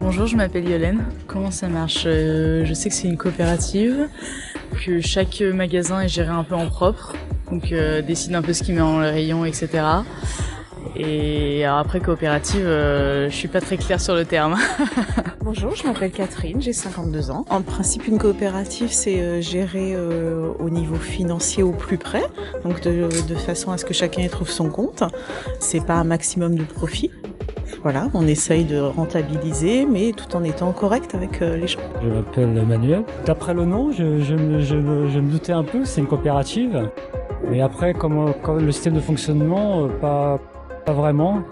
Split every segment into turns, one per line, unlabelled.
Bonjour, je m'appelle Yolène. Comment ça marche? Je sais que c'est une coopérative, que chaque magasin est géré un peu en propre, donc décide un peu ce qu'il met en rayon, etc. Et alors après coopérative, je suis pas très claire sur le terme.
Bonjour, je m'appelle Catherine, j'ai 52 ans. En principe, une coopérative, c'est géré au niveau financier au plus près, donc de façon à ce que chacun y trouve son compte. C'est pas un maximum de profit. Voilà, on essaye de rentabiliser, mais tout en étant correct avec les gens.
Je m'appelle Manuel. D'après le nom, je me doutais un peu, c'est une coopérative. Mais après, comme le système de fonctionnement, pas vraiment.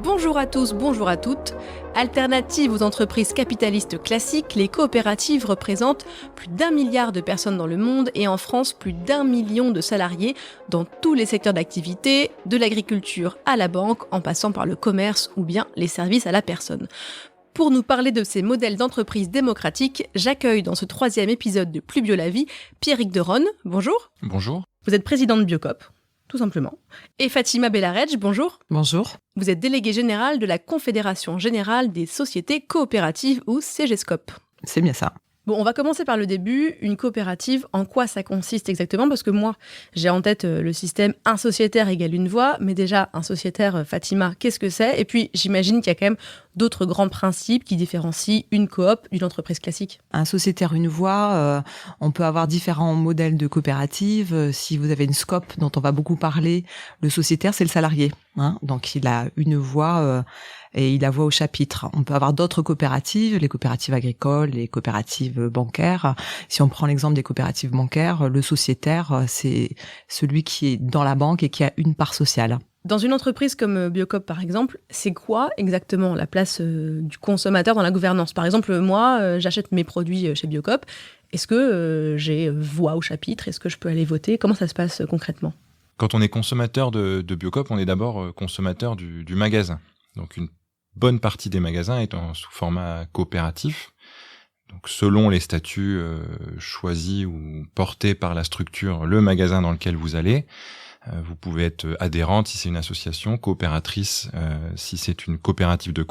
Bonjour à tous, bonjour à toutes. Alternatives aux entreprises capitalistes classiques, les coopératives représentent plus d'1 milliard de personnes dans le monde et en France plus d'1 million de salariés dans tous les secteurs d'activité, de l'agriculture à la banque, en passant par le commerce ou bien les services à la personne. Pour nous parler de ces modèles d'entreprise démocratiques, j'accueille dans ce 3e épisode de Plus bio la vie, Pierrick Deronne. Bonjour.
Bonjour.
Vous êtes président de Biocop, tout simplement. Et Fatima Belaredj, bonjour.
Bonjour.
Vous êtes déléguée générale de la Confédération générale des sociétés coopératives ou CGSCOP.
C'est bien ça.
Bon, on va commencer par le début. Une coopérative, en quoi ça consiste exactement? Parce que moi, j'ai en tête le système un sociétaire égale une voix. Mais déjà, un sociétaire, Fatima, qu'est-ce que c'est? Et puis, j'imagine qu'il y a quand même d'autres grands principes qui différencient une coop d'une entreprise classique.
Un sociétaire, une voix, on peut avoir différents modèles de coopérative. Si vous avez une SCOP dont on va beaucoup parler, le sociétaire, c'est le salarié. Donc, il a une voix et il a voix au chapitre. On peut avoir d'autres coopératives, les coopératives agricoles, les coopératives bancaires. Si on prend l'exemple des coopératives bancaires, le sociétaire, c'est celui qui est dans la banque et qui a une part sociale.
Dans une entreprise comme Biocop, par exemple, c'est quoi exactement la place du consommateur dans la gouvernance? Par exemple, moi, j'achète mes produits chez Biocop. Est-ce que j'ai voix au chapitre? Est-ce que je peux aller voter? Comment ça se passe concrètement?
Quand on est consommateur de Biocop, on est d'abord consommateur du magasin. Donc une bonne partie des magasins est sous format coopératif. Donc selon les statuts choisis ou portés par la structure, le magasin dans lequel vous allez, vous pouvez être adhérente si c'est une association, coopératrice si c'est une coopérative de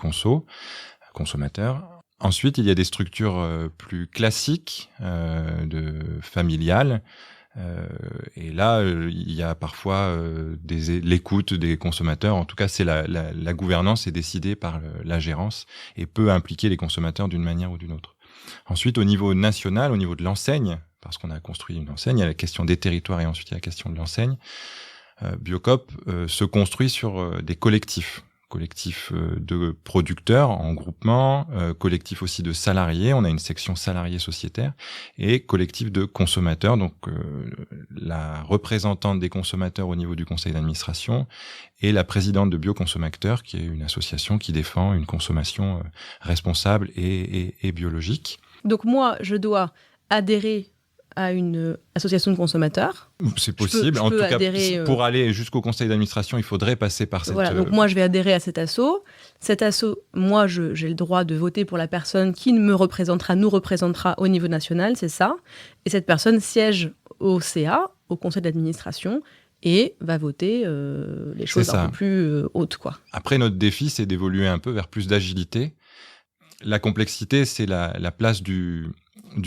consommateurs. Ensuite, il y a des structures plus classiques, familiales. Et là, il y a parfois l'écoute des consommateurs. En tout cas, c'est la gouvernance est décidée par la gérance et peut impliquer les consommateurs d'une manière ou d'une autre. Ensuite, au niveau national, au niveau de l'enseigne, parce qu'on a construit une enseigne, il y a la question des territoires et ensuite il y a la question de l'enseigne. Biocop se construit sur des collectifs de producteurs en groupement, collectifs aussi de salariés, on a une section salariés sociétaires, et collectif de consommateurs, donc la représentante des consommateurs au niveau du conseil d'administration et la présidente de Bioconsommateurs, qui est une association qui défend une consommation responsable et biologique.
Donc moi, je dois adhérer à une association de consommateurs.
C'est possible. En tout cas, pour aller jusqu'au conseil d'administration, il faudrait passer par cette...
Voilà, donc moi, je vais adhérer à cet asso. Cet asso, moi, j'ai le droit de voter pour la personne qui nous représentera au niveau national, c'est ça. Et cette personne siège au CA, au conseil d'administration, et va voter les choses un peu plus hautes, quoi.
Après, notre défi, c'est d'évoluer un peu vers plus d'agilité. La complexité, c'est la place du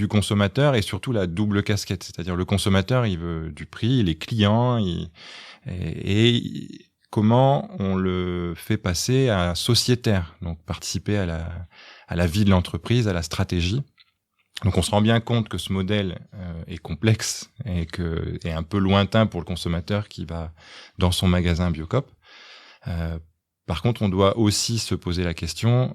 consommateur et surtout la double casquette. C'est-à-dire le consommateur, il veut du prix, il est client, et comment on le fait passer à sociétaire, donc participer à la vie de l'entreprise, à la stratégie. Donc on se rend bien compte que ce modèle est complexe et est un peu lointain pour le consommateur qui va dans son magasin Biocop. Par contre, on doit aussi se poser la question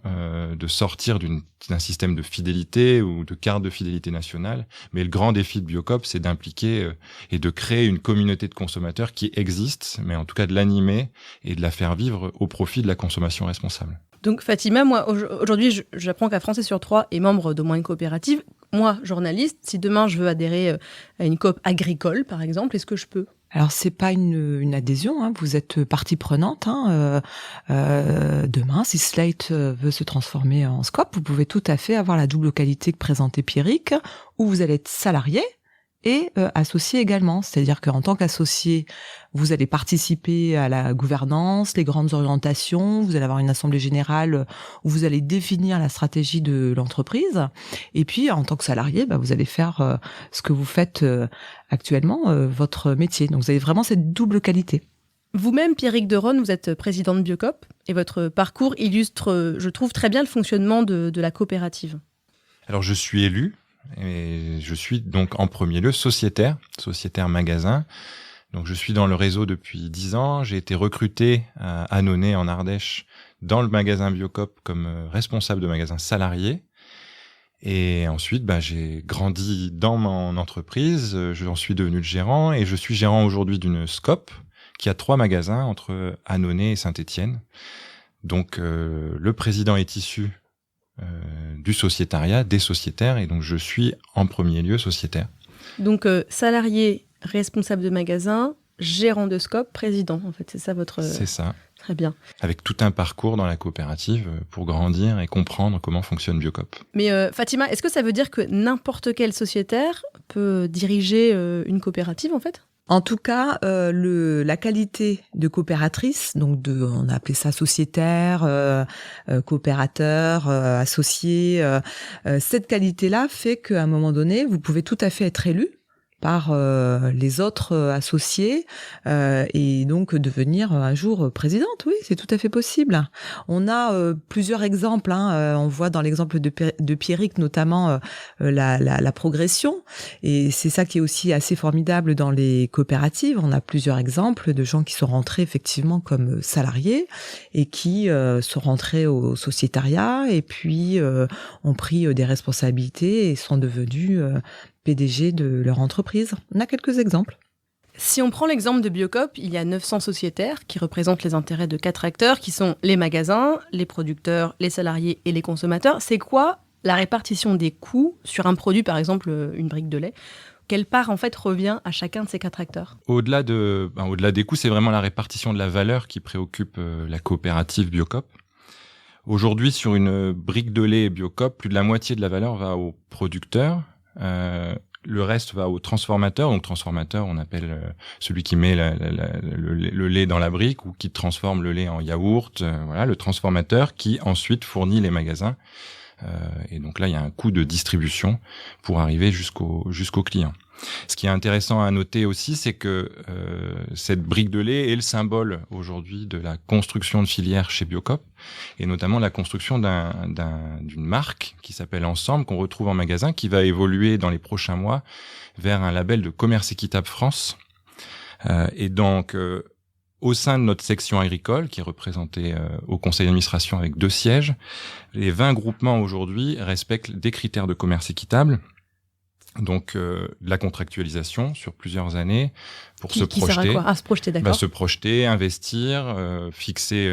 de sortir d'un système de fidélité ou de carte de fidélité nationale. Mais le grand défi de Biocop, c'est d'impliquer et de créer une communauté de consommateurs qui existe, mais en tout cas de l'animer et de la faire vivre au profit de la consommation responsable.
Donc Fatima, moi aujourd'hui, j'apprends qu'un Français sur 3 est membre d'au moins une coopérative. Moi, journaliste, si demain je veux adhérer à une coop agricole, par exemple, est-ce que je peux?
Alors c'est pas une adhésion, vous êtes partie prenante. Demain, si Slate veut se transformer en SCOP, vous pouvez tout à fait avoir la double qualité que présentait Pierrick, où vous allez être salarié et associé également. C'est-à-dire qu'en tant qu'associé, vous allez participer à la gouvernance, les grandes orientations, vous allez avoir une assemblée générale où vous allez définir la stratégie de l'entreprise. Et puis, en tant que salarié, vous allez faire ce que vous faites actuellement, votre métier. Donc, vous avez vraiment cette double qualité.
Vous-même, Pierrick Deronne, vous êtes président de Biocop et votre parcours illustre, je trouve, très bien le fonctionnement de la coopérative.
Alors, je suis élu et je suis donc en premier lieu sociétaire magasin. Donc, je suis dans le réseau depuis 10 ans. J'ai été recruté à Annonay, en Ardèche, dans le magasin Biocop comme responsable de magasin salarié. Et ensuite, j'ai grandi dans mon entreprise. J'en suis devenu le gérant et je suis gérant aujourd'hui d'une SCOP qui a 3 magasins entre Annonay et Saint-Étienne. Donc, le président est issu du sociétariat, des sociétaires, et donc je suis en premier lieu sociétaire.
Donc, salarié, responsable de magasin, gérant de SCOP, président, en fait, c'est ça votre...
C'est ça.
Très bien.
Avec tout un parcours dans la coopérative pour grandir et comprendre comment fonctionne Biocop.
Mais Fatima, est-ce que ça veut dire que n'importe quel sociétaire peut diriger une coopérative, en fait ?
En tout cas, la qualité de coopératrice, donc on a appelé ça sociétaire, coopérateur, associé, cette qualité-là fait qu'à un moment donné, vous pouvez tout à fait être élu par les autres associés et donc devenir un jour présidente. Oui, c'est tout à fait possible. On a plusieurs exemples. On voit dans l'exemple de Pierrick notamment la progression, et c'est ça qui est aussi assez formidable dans les coopératives. On a plusieurs exemples de gens qui sont rentrés effectivement comme salariés et qui sont rentrés au sociétariat et puis ont pris des responsabilités et sont devenus PDG de leur entreprise. On a quelques exemples.
Si on prend l'exemple de Biocop, il y a 900 sociétaires qui représentent les intérêts de 4 acteurs qui sont les magasins, les producteurs, les salariés et les consommateurs. C'est quoi la répartition des coûts sur un produit, par exemple une brique de lait ? Quelle part en fait revient à chacun de ces 4 acteurs ?
Au-delà des coûts, c'est vraiment la répartition de la valeur qui préoccupe la coopérative Biocop. Aujourd'hui, sur une brique de lait Biocop, plus de la moitié de la valeur va aux producteurs. Le reste va au transformateur. Donc transformateur, on appelle celui qui met le lait dans la brique ou qui transforme le lait en yaourt. Voilà, le transformateur qui ensuite fournit les magasins. Et donc là, il y a un coût de distribution pour arriver jusqu'au client. Ce qui est intéressant à noter aussi, c'est que cette brique de lait est le symbole aujourd'hui de la construction de filière chez Biocop, et notamment la construction d'une marque qui s'appelle Ensemble, qu'on retrouve en magasin, qui va évoluer dans les prochains mois vers un label de commerce équitable France. Et donc, au sein de notre section agricole, qui est représentée au conseil d'administration avec 2 sièges, les 20 groupements aujourd'hui respectent des critères de commerce équitable. Donc, de la contractualisation sur plusieurs années pour se projeter.
Sert à quoi ? Se projeter, d'accord.
Se projeter, investir, fixer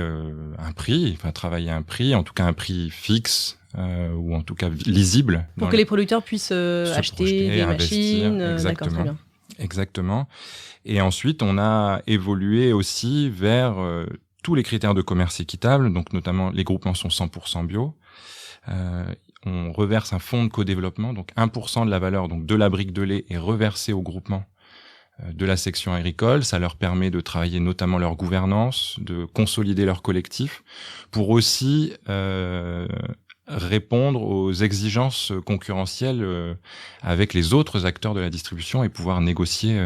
un prix, travailler un prix, en tout cas un prix fixe ou en tout cas lisible.
Pour que les producteurs puissent acheter des machines. D'accord, très bien.
Exactement. Et ensuite, on a évolué aussi vers tous les critères de commerce équitable, donc notamment les groupements sont 100% bio. On reverse un fonds de co-développement, donc 1% de la valeur donc de la brique de lait est reversée au groupement de la section agricole. Ça leur permet de travailler notamment leur gouvernance, de consolider leur collectif, pour aussi répondre aux exigences concurrentielles avec les autres acteurs de la distribution et pouvoir négocier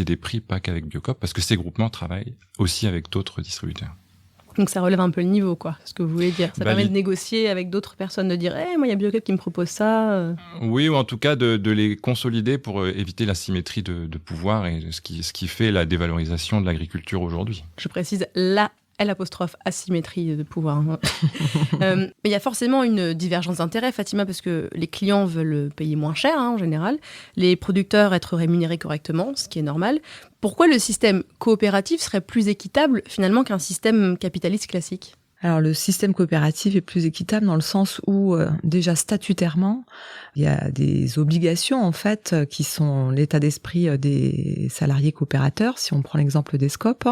des prix, pas qu'avec Biocop, parce que ces groupements travaillent aussi avec d'autres distributeurs.
Donc ça relève un peu le niveau, quoi, ce que vous voulez dire. Ça permet de négocier avec d'autres personnes, de dire « moi, il y a Biocop qui me propose ça. »
Oui, ou en tout cas de les consolider pour éviter l'asymétrie de pouvoir et ce qui fait la dévalorisation de l'agriculture aujourd'hui.
Je précise la asymétrie de pouvoir. Mais il y a forcément une divergence d'intérêts, Fatima, parce que les clients veulent payer moins cher, en général. Les producteurs être rémunérés correctement, ce qui est normal. Pourquoi le système coopératif serait plus équitable, finalement, qu'un système capitaliste classique ?
Alors le système coopératif est plus équitable dans le sens où déjà statutairement, il y a des obligations en fait qui sont l'état d'esprit des salariés coopérateurs, si on prend l'exemple des SCOP,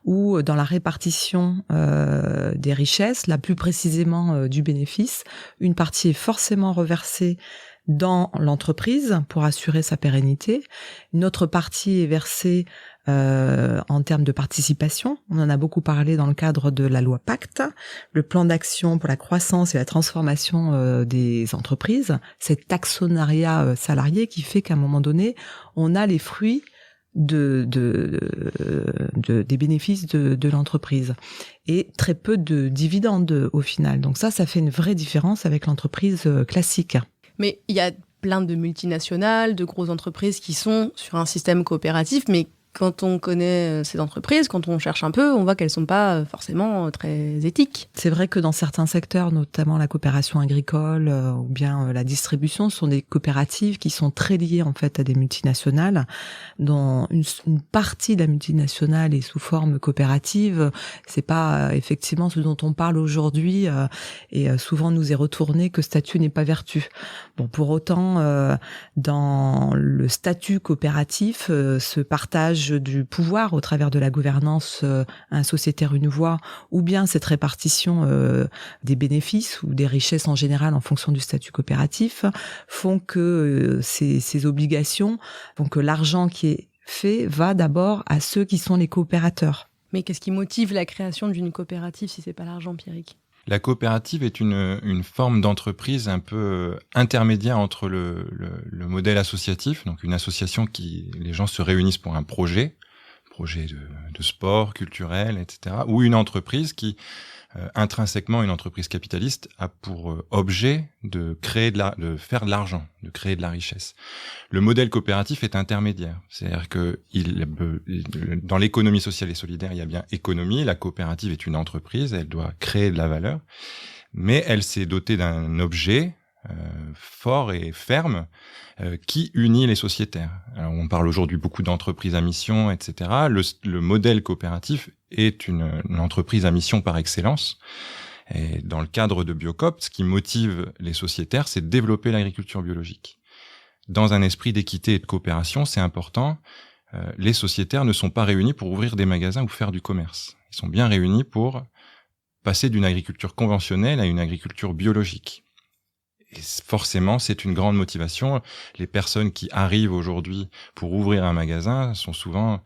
où dans la répartition des richesses, là plus précisément du bénéfice, une partie est forcément reversée dans l'entreprise pour assurer sa pérennité. Une autre partie est versée en termes de participation. On en a beaucoup parlé dans le cadre de la loi Pacte, le plan d'action pour la croissance et la transformation des entreprises, cet actionnariat salarié qui fait qu'à un moment donné, on a les fruits des bénéfices de l'entreprise et très peu de dividendes au final. Donc ça fait une vraie différence avec l'entreprise classique.
Mais il y a plein de multinationales, de grosses entreprises qui sont sur un système coopératif, mais quand on connaît ces entreprises, quand on cherche un peu, on voit qu'elles sont pas forcément très éthiques.
C'est vrai que dans certains secteurs, notamment la coopération agricole ou bien la distribution, ce sont des coopératives qui sont très liées en fait à des multinationales, dont une partie de la multinationale est sous forme coopérative. C'est pas effectivement ce dont on parle aujourd'hui et souvent nous est retourné que statut n'est pas vertu. Bon, pour autant, dans le statut coopératif, ce partage du pouvoir au travers de la gouvernance un sociétaire une voix, ou bien cette répartition des bénéfices ou des richesses en général en fonction du statut coopératif, font que ces obligations, font que l'argent qui est fait va d'abord à ceux qui sont les coopérateurs.
Mais qu'est-ce qui motive la création d'une coopérative si c'est pas l'argent, Pierrick ?
La coopérative est une forme d'entreprise un peu intermédiaire entre le modèle associatif, donc une association qui les gens se réunissent pour un projet de sport, culturel, etc., ou une entreprise qui, intrinsèquement, une entreprise capitaliste a pour objet de faire de l'argent, de créer de la richesse. Le modèle coopératif est intermédiaire, c'est-à-dire que dans l'économie sociale et solidaire, il y a bien économie. La coopérative est une entreprise, elle doit créer de la valeur, mais elle s'est dotée d'un objet fort et ferme qui unit les sociétaires. Alors, on parle aujourd'hui beaucoup d'entreprises à mission, etc. Le modèle coopératif est une entreprise à mission par excellence. Et dans le cadre de Biocoop, ce qui motive les sociétaires, c'est de développer l'agriculture biologique. Dans un esprit d'équité et de coopération, c'est important. Les sociétaires ne sont pas réunis pour ouvrir des magasins ou faire du commerce. Ils sont bien réunis pour passer d'une agriculture conventionnelle à une agriculture biologique. Et forcément, c'est une grande motivation. Les personnes qui arrivent aujourd'hui pour ouvrir un magasin sont souvent,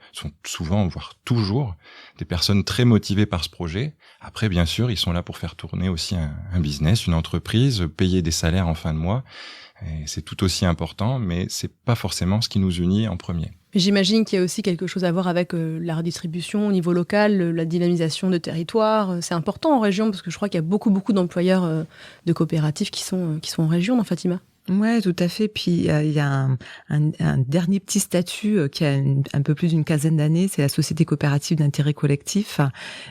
voire toujours, des personnes très motivées par ce projet. Après, bien sûr, ils sont là pour faire tourner aussi un business, une entreprise, payer des salaires en fin de mois. Et c'est tout aussi important, mais c'est pas forcément ce qui nous unit en premier.
J'imagine qu'il y a aussi quelque chose à voir avec la redistribution au niveau local, la dynamisation de territoire. C'est important en région parce que je crois qu'il y a beaucoup d'employeurs de coopératives qui sont en région, non, Fatima ?
Ouais, tout à fait. Puis il y a un dernier petit statut qui a un peu plus d'une quinzaine d'années, c'est la société coopérative d'intérêt collectif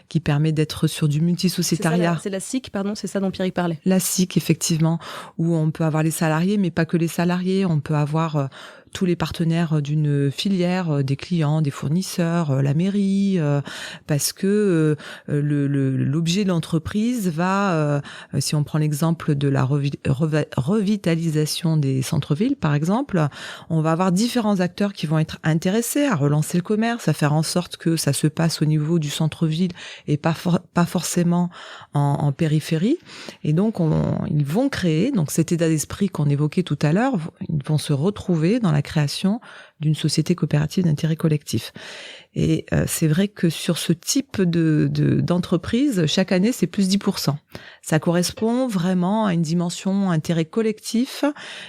qui permet d'être sur du multisociétariat.
C'est la SIC, pardon, c'est ça dont Pierrick parlait.
La SIC, effectivement, où on peut avoir les salariés, mais pas que les salariés. On peut avoir tous les partenaires d'une filière, des clients, des fournisseurs, la mairie, parce que l'objet de l'entreprise va, si on prend l'exemple de la revitalisation des centres-villes, par exemple, on va avoir différents acteurs qui vont être intéressés à relancer le commerce, à faire en sorte que ça se passe au niveau du centre-ville et pas forcément en périphérie. Et donc, ils vont créer, donc cet état d'esprit qu'on évoquait tout à l'heure, ils vont se retrouver dans la création d'une société coopérative d'intérêt collectif. Et c'est vrai que sur ce type d'entreprise, chaque année, c'est plus 10%. Ça correspond vraiment à une dimension intérêt collectif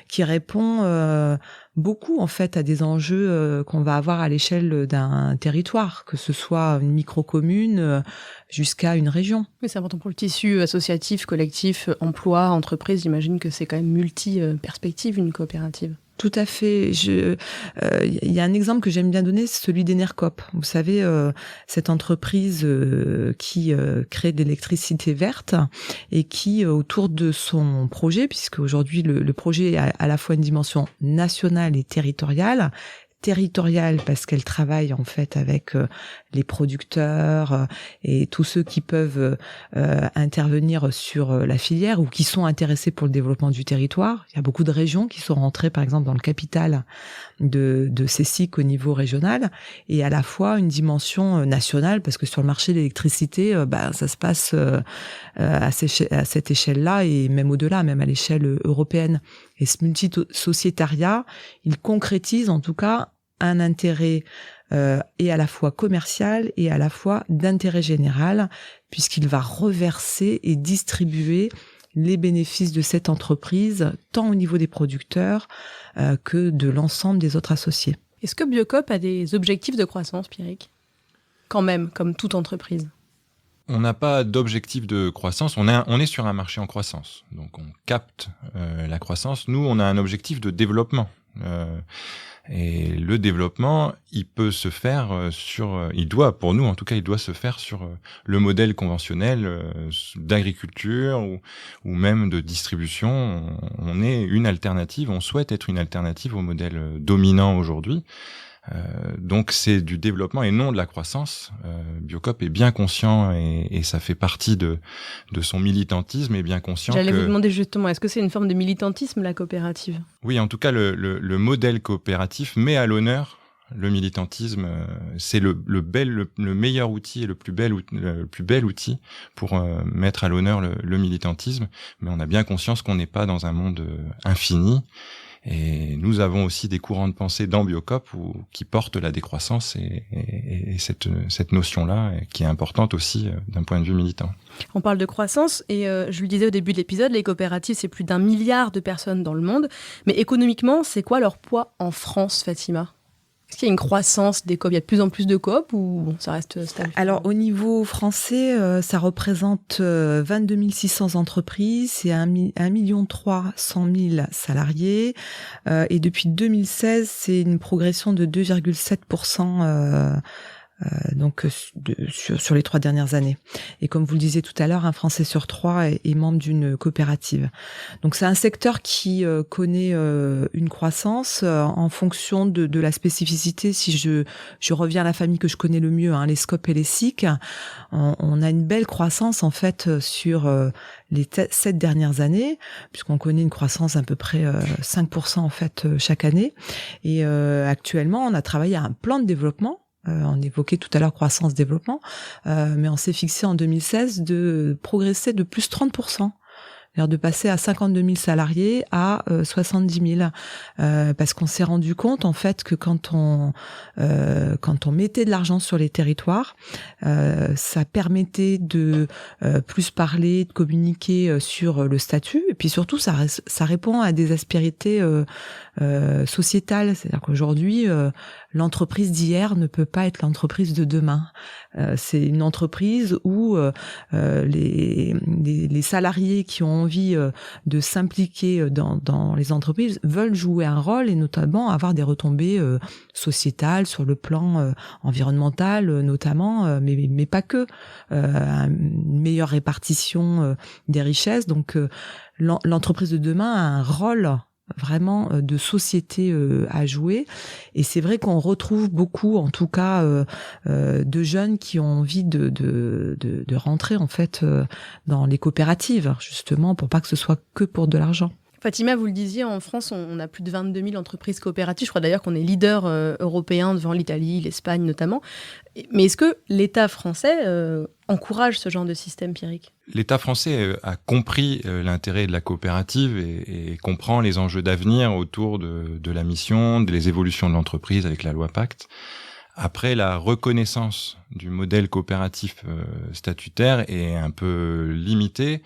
qui répond beaucoup en fait à des enjeux qu'on va avoir à l'échelle d'un territoire, que ce soit une micro-commune jusqu'à une région.
Oui, c'est important pour le tissu associatif, collectif, emploi, entreprise. J'imagine que c'est quand même multi-perspective, une coopérative.
Tout à fait. Il y a un exemple que j'aime bien donner, c'est celui d'Enercoop. Vous savez, cette entreprise qui crée de l'électricité verte et qui, autour de son projet, puisque aujourd'hui le projet a à la fois une dimension nationale et territoriale, territoriale parce qu'elle travaille en fait avec les producteurs et tous ceux qui peuvent intervenir sur la filière ou qui sont intéressés pour le développement du territoire. Il y a beaucoup de régions qui sont rentrées par exemple dans le capital de ces SIC au niveau régional, et à la fois une dimension nationale parce que sur le marché de l'électricité, ça se passe à cette échelle-là et même au-delà, même à l'échelle européenne. Et ce multisociétariat, il concrétise en tout cas un intérêt et à la fois commercial et à la fois d'intérêt général, puisqu'il va reverser et distribuer les bénéfices de cette entreprise, tant au niveau des producteurs que de l'ensemble des autres associés.
Est-ce que Biocop a des objectifs de croissance, Pierrick ? Quand même, comme toute entreprise.
On n'a pas d'objectif de croissance, on est sur un marché en croissance, donc on capte la croissance. Nous, on a un objectif de développement. Et le développement, il peut se faire pour nous en tout cas, il doit se faire sur le modèle conventionnel d'agriculture ou même de distribution. On est une alternative, on souhaite être une alternative au modèle dominant aujourd'hui. Donc c'est du développement et non de la croissance. Biocop est bien conscient et ça fait partie de son militantisme, est bien conscient.
J'allais vous demander justement, est-ce que c'est une forme de militantisme, la coopérative ?
Oui, en tout cas le modèle coopératif met à l'honneur le militantisme. C'est le meilleur outil et le plus bel outil pour mettre à l'honneur le militantisme. Mais on a bien conscience qu'on n'est pas dans un monde infini. Et nous avons aussi des courants de pensée dans Biocop qui portent la décroissance et cette notion-là qui est importante aussi d'un point de vue militant.
On parle de croissance et je le disais au début de l'épisode, les coopératives, c'est plus d'1 milliard de personnes dans le monde. Mais économiquement, c'est quoi leur poids en France, Fatima ? Est-ce qu'il y a une croissance des coop ? Il y a de plus en plus de coop ou ça reste stable ?
Alors, au niveau français, ça représente 22 600 entreprises et 1,3 million salariés. Et depuis 2016, c'est une progression de 2,7%. Sur les 3 dernières années. Et comme vous le disiez tout à l'heure, un Français sur 3 est membre d'une coopérative. Donc c'est un secteur qui connaît une croissance en fonction de la spécificité. Si je reviens à la famille que je connais le mieux, les SCOP et les SIC, on a une belle croissance en fait sur les 7 dernières années, puisqu'on connaît une croissance à peu près 5% en fait chaque année. Et actuellement, on a travaillé à un plan de développement. On évoquait tout à l'heure croissance-développement, mais on s'est fixé en 2016 de progresser de plus 30%. C'est-à-dire de passer à 52 000 salariés à 70 000, parce qu'on s'est rendu compte en fait que quand on mettait de l'argent sur les territoires, ça permettait de plus parler, de communiquer sur le statut, et puis surtout ça répond à des aspérités sociétales. C'est-à-dire qu'aujourd'hui, l'entreprise d'hier ne peut pas être l'entreprise de demain. C'est une entreprise où les salariés qui ont envie de s'impliquer dans les entreprises veulent jouer un rôle et notamment avoir des retombées sociétales sur le plan environnemental notamment, mais pas que. Une meilleure répartition des richesses. Donc l'entreprise de demain a un rôle vraiment de société à jouer, et c'est vrai qu'on retrouve beaucoup en tout cas de jeunes qui ont envie de rentrer en fait dans les coopératives, justement pour pas que ce soit que pour de l'argent.
Fatima, vous le disiez, en France, on a plus de 22 000 entreprises coopératives. Je crois d'ailleurs qu'on est leader européen devant l'Italie, l'Espagne notamment. Mais est-ce que l'État français encourage ce genre de système, Pierrick ?
L'État français a compris l'intérêt de la coopérative et comprend les enjeux d'avenir autour de la mission, des évolutions de l'entreprise avec la loi Pacte. Après, la reconnaissance du modèle coopératif statutaire est un peu limitée.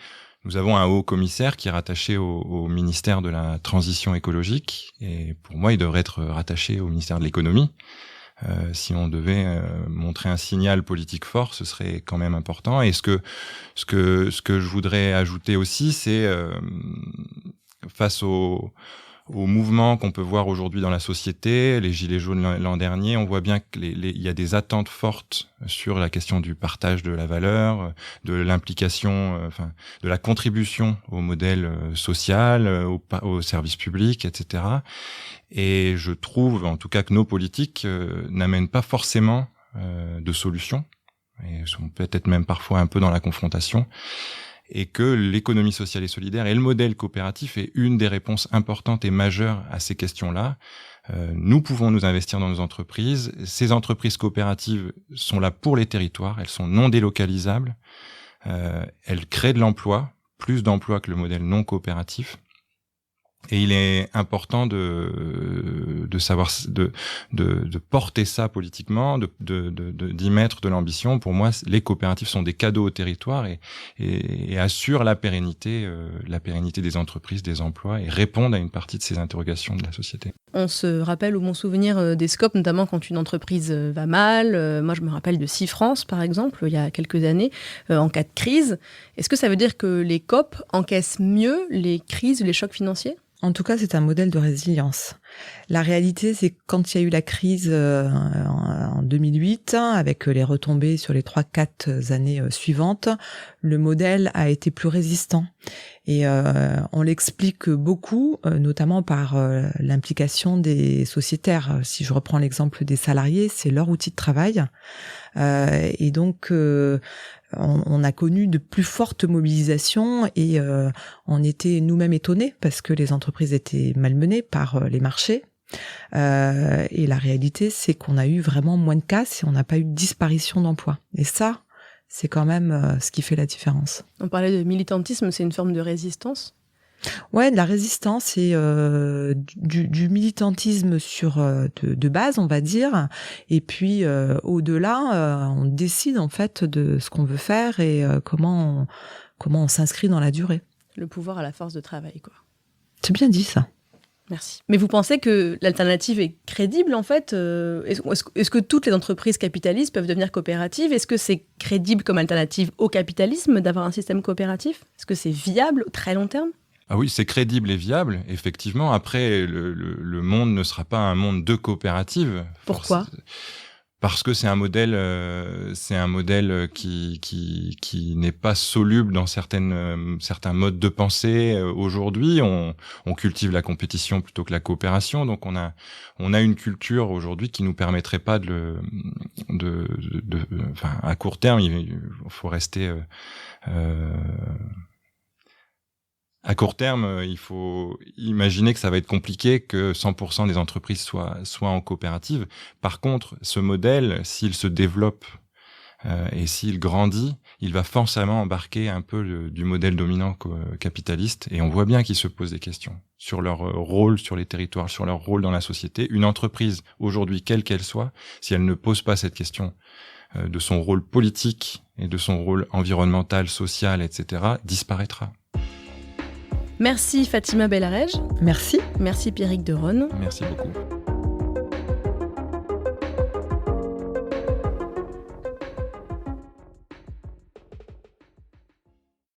Nous avons un haut commissaire qui est rattaché au ministère de la Transition écologique, et pour moi, il devrait être rattaché au ministère de l'Économie. Si on devait montrer un signal politique fort, ce serait quand même important. Et ce que je voudrais ajouter aussi, c'est face aux aux mouvements qu'on peut voir aujourd'hui dans la société, les Gilets jaunes l'an dernier, on voit bien qu'il y a des attentes fortes sur la question du partage de la valeur, de l'implication, de la contribution au modèle social, au service public, etc. Et je trouve, en tout cas, que nos politiques n'amènent pas forcément de solutions, et sont peut-être même parfois un peu dans la confrontation, et que l'économie sociale et solidaire et le modèle coopératif est une des réponses importantes et majeures à ces questions-là. Nous pouvons nous investir dans nos entreprises. Ces entreprises coopératives sont là pour les territoires, elles sont non délocalisables, elles créent de l'emploi, plus d'emplois que le modèle non coopératif. Et il est important de savoir de porter ça politiquement, d'y mettre de l'ambition. Pour moi, les coopératives sont des cadeaux au territoire et assurent la pérennité des entreprises, des emplois, et répondent à une partie de ces interrogations de la société.
On se rappelle au bon souvenir des SCOP, notamment quand une entreprise va mal. Moi, je me rappelle de Cifrance, par exemple, il y a quelques années, en cas de crise. Est-ce que ça veut dire que les COP encaissent mieux les crises, les chocs financiers ?
En tout cas, c'est un modèle de résilience. La réalité, c'est que quand il y a eu la crise en 2008, avec les retombées sur les 3-4 années suivantes, le modèle a été plus résistant. Et on l'explique beaucoup, notamment par l'implication des sociétaires. Si je reprends l'exemple des salariés, c'est leur outil de travail. Et donc, on a connu de plus fortes mobilisations et on était nous-mêmes étonnés parce que les entreprises étaient malmenées par les marchés. Et la réalité, c'est qu'on a eu vraiment moins de casse et on n'a pas eu de disparition d'emplois. Et ça, c'est quand même ce qui fait la différence.
On parlait de militantisme, c'est une forme de résistance ?
Ouais, de la résistance et du militantisme sur de base, on va dire. Et puis au-delà, on décide en fait de ce qu'on veut faire et comment on s'inscrit dans la durée.
Le pouvoir à la force de travail, quoi.
C'est bien dit ça.
Merci. Mais vous pensez que l'alternative est crédible, en fait ? Est-ce que toutes les entreprises capitalistes peuvent devenir coopératives ? Est-ce que c'est crédible comme alternative au capitalisme d'avoir un système coopératif ? Est-ce que c'est viable au très long terme ?
Ah oui, c'est crédible et viable, effectivement. Après, le monde ne sera pas un monde de coopératives.
Pourquoi ?
Parce que c'est un modèle qui n'est pas soluble dans certains modes de pensée. Aujourd'hui, on cultive la compétition plutôt que la coopération. Donc on a une culture aujourd'hui qui nous permettrait pas à court terme, il faut rester à court terme, il faut imaginer que ça va être compliqué que 100% des entreprises soient en coopérative. Par contre, ce modèle, s'il se développe et s'il grandit, il va forcément embarquer un peu du modèle dominant capitaliste. Et on voit bien qu'ils se posent des questions sur leur rôle sur les territoires, sur leur rôle dans la société. Une entreprise, aujourd'hui, quelle qu'elle soit, si elle ne pose pas cette question de son rôle politique et de son rôle environnemental, social, etc., disparaîtra.
Merci Fatima Bellarège.
Merci.
Merci Pierrick Deronne.
Merci beaucoup.